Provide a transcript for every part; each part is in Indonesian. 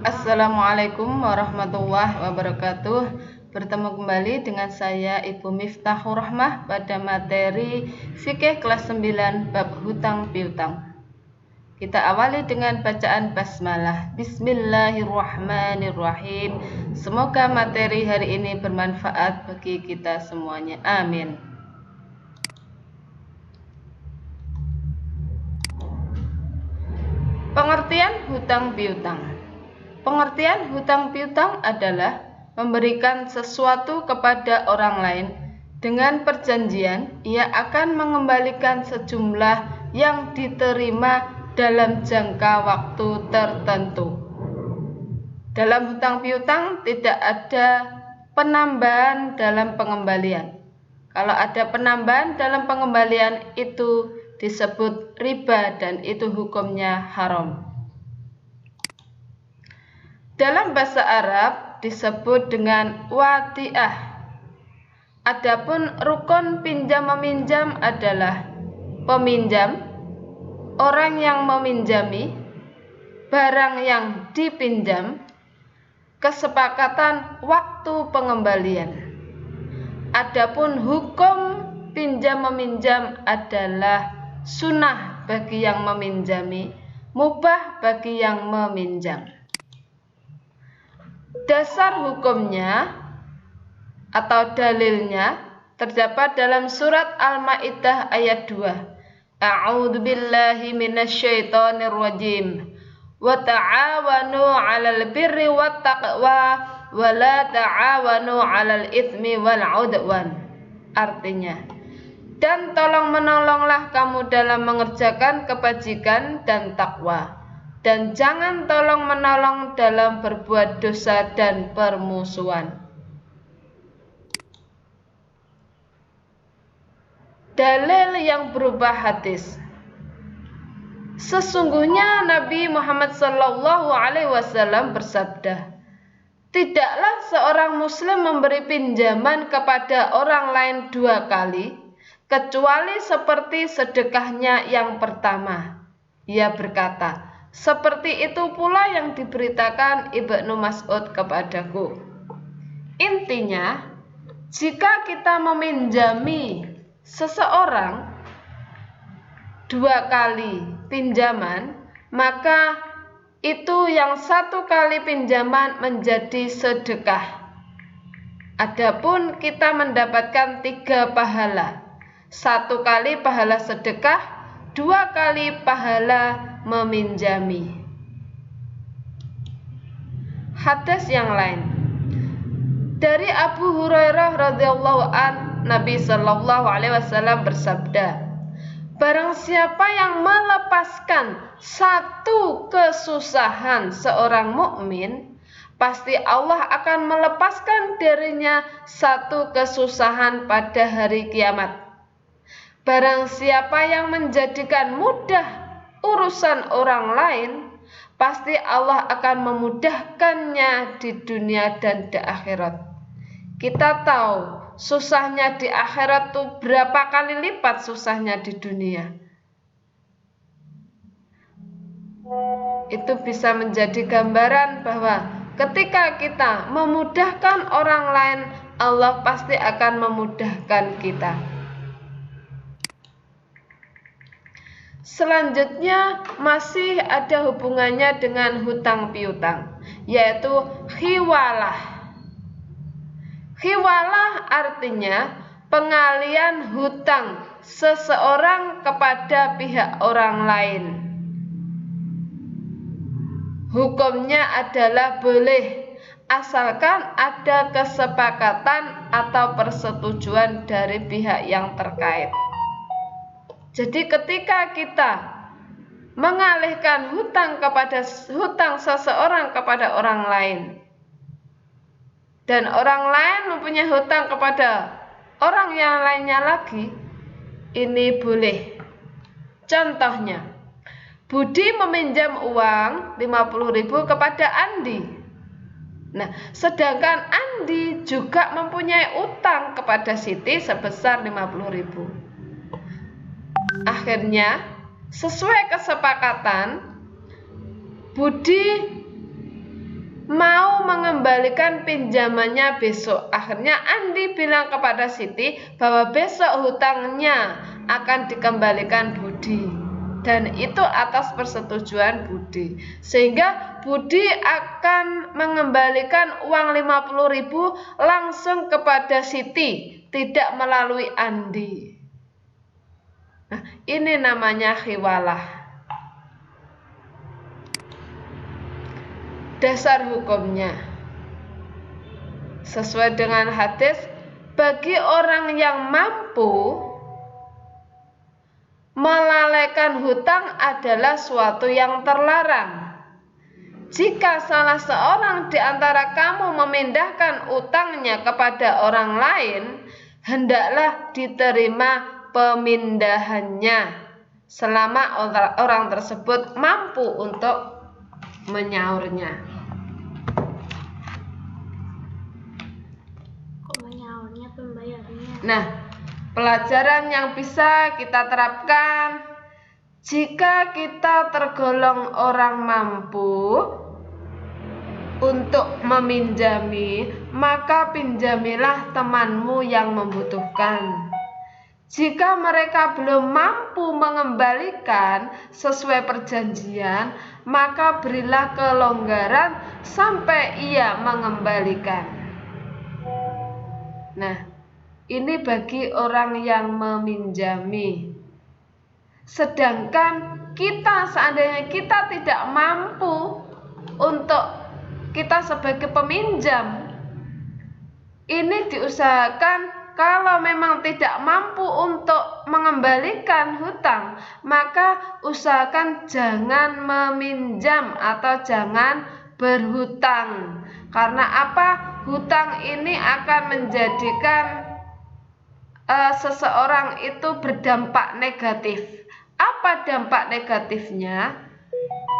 Assalamualaikum warahmatullahi wabarakatuh. Bertemu kembali dengan saya Ibu Miftahur Rahmah pada materi fikih kelas 9 bab hutang piutang. Kita awali dengan bacaan basmalah. Bismillahirrahmanirrahim. Semoga materi hari ini bermanfaat bagi kita semuanya. Amin. Pengertian hutang piutang. Pengertian hutang piutang adalah memberikan sesuatu kepada orang lain dengan perjanjian ia akan mengembalikan sejumlah yang diterima dalam jangka waktu tertentu. Dalam hutang piutang tidak ada penambahan dalam pengembalian. Kalau ada penambahan dalam pengembalian itu disebut riba dan itu hukumnya haram. Dalam bahasa Arab disebut dengan wadi'ah. Adapun rukun pinjam-meminjam adalah peminjam, orang yang meminjami, barang yang dipinjam, kesepakatan waktu pengembalian. Adapun hukum pinjam-meminjam adalah sunnah bagi yang meminjami, mubah bagi yang meminjam. Dasar hukumnya atau dalilnya terdapat dalam surat Al-Maidah ayat 2. A'udzu billahi minasyaitonir rajim. Wa ta'awanu 'alal birri wat taqwa wa la ta'awanu 'alal itsmi wal 'udwan. Artinya, dan tolong menolonglah kamu dalam mengerjakan kebajikan dan takwa. Dan jangan tolong menolong dalam berbuat dosa dan permusuhan. Dalil yang berubah hadis. Sesungguhnya Nabi Muhammad SAW bersabda, tidaklah seorang muslim memberi pinjaman kepada orang lain 2 kali, kecuali seperti sedekahnya yang pertama. Ia berkata, seperti itu pula yang diberitakan Ibnu Mas'ud kepadaku. Intinya, jika kita meminjami seseorang 2 kali pinjaman, maka itu yang 1 kali pinjaman menjadi sedekah. Adapun kita mendapatkan 3 pahala. 1 kali pahala sedekah, 2 kali pahala meminjami. Hadis yang lain dari Abu Hurairah radhiyallahu an, Nabi sallallahu alaihi wasallam bersabda, barang siapa yang melepaskan 1 kesusahan seorang mukmin, pasti Allah akan melepaskan darinya 1 kesusahan pada hari kiamat. Barang siapa yang menjadikan mudah urusan orang lain, pasti Allah akan memudahkannya di dunia dan di akhirat. Kita tahu susahnya di akhirat tuh berapa kali lipat susahnya di dunia. Itu bisa menjadi gambaran bahwa ketika kita memudahkan orang lain, Allah pasti akan memudahkan kita. Selanjutnya masih ada hubungannya dengan hutang piutang, yaitu khiwalah. Khiwalah artinya pengalian hutang seseorang kepada pihak orang lain. Hukumnya adalah boleh, asalkan ada kesepakatan atau persetujuan dari pihak yang terkait. Jadi ketika kita mengalihkan hutang seseorang kepada orang lain, dan orang lain mempunyai hutang kepada orang yang lainnya lagi, ini boleh. Contohnya, Budi meminjam uang 50.000 kepada Andi. Nah, sedangkan Andi juga mempunyai utang kepada Siti sebesar 50.000. Akhirnya, sesuai kesepakatan, Budi mau mengembalikan pinjamannya besok. Akhirnya Andi bilang kepada Siti bahwa besok hutangnya akan dikembalikan Budi, dan itu atas persetujuan Budi. Sehingga Budi akan mengembalikan uang 50.000 langsung kepada Siti, tidak melalui Andi. Nah, ini namanya khiwalah. Dasar hukumnya sesuai dengan hadis, bagi orang yang mampu, melalaikan hutang adalah suatu yang terlarang. Jika salah seorang di antara kamu memindahkan utangnya kepada orang lain, hendaklah diterima pemindahannya selama orang tersebut mampu untuk menyaurnya. Menyaurnya pembayarannya. Nah, pelajaran yang bisa kita terapkan, jika kita tergolong orang mampu untuk meminjami, maka pinjamilah temanmu yang membutuhkan. Jika mereka belum mampu mengembalikan sesuai perjanjian, maka berilah kelonggaran sampai ia mengembalikan. Nah, ini bagi orang yang meminjami. Sedangkan kita, seandainya kita tidak mampu untuk kita sebagai peminjam, ini diusahakan kalau memang tidak mampu untuk mengembalikan hutang, maka usahakan jangan meminjam atau jangan berhutang. Karena apa? Hutang ini akan menjadikan seseorang itu berdampak negatif. Apa dampak negatifnya?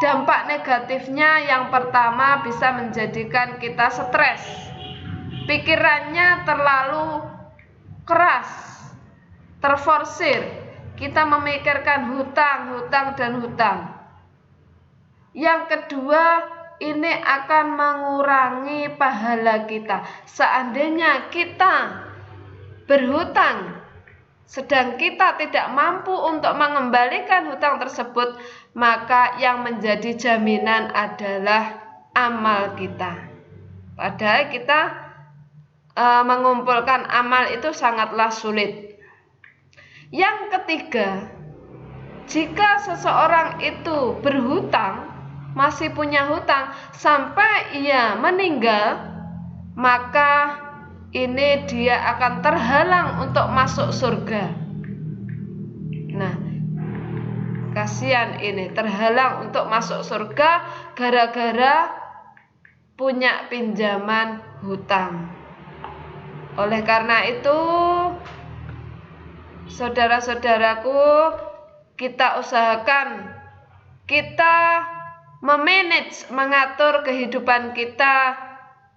Dampak negatifnya yang pertama bisa menjadikan kita stres. Pikirannya terlalu keras, terforsir. Kita memikirkan hutang dan hutang. Yang kedua, ini akan mengurangi pahala kita. Seandainya kita berhutang, sedang kita tidak mampu untuk mengembalikan hutang tersebut, maka yang menjadi jaminan adalah amal kita. Padahal kita mengumpulkan amal itu sangatlah sulit. Yang ketiga, jika seseorang itu berhutang, masih punya hutang sampai ia meninggal, maka ini dia akan terhalang untuk masuk surga. Nah, kasihan ini, terhalang untuk masuk surga gara-gara punya pinjaman hutang. Oleh karena itu, saudara-saudaraku, kita usahakan kita memanage, mengatur kehidupan kita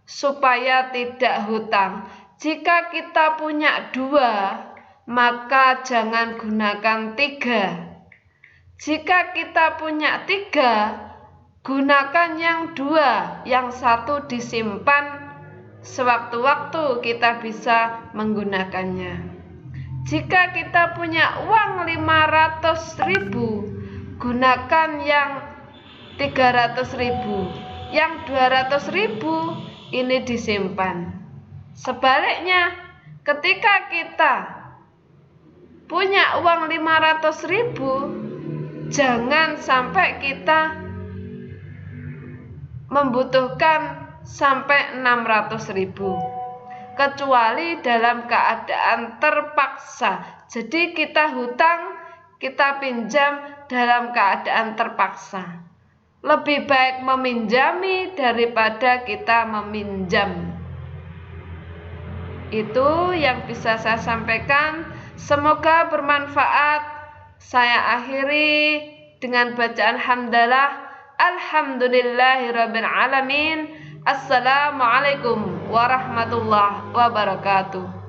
supaya tidak hutang. Jika kita punya 2, maka jangan gunakan 3. Jika kita punya 3, gunakan yang 2, yang 1 disimpan. Sewaktu-waktu kita bisa menggunakannya. Jika kita punya uang 500.000, gunakan yang 300.000. Yang 200.000 ini disimpan. Sebaliknya, ketika kita punya uang 500.000, jangan sampai kita membutuhkan sampai 600.000, kecuali dalam keadaan terpaksa. Jadi kita hutang, kita pinjam dalam keadaan terpaksa. Lebih baik meminjami daripada kita meminjam. Itu yang bisa saya sampaikan. Semoga bermanfaat. Saya akhiri dengan bacaan hamdalah. Alhamdulillahirabbil alamin. Assalamualaikum warahmatullahi wabarakatuh.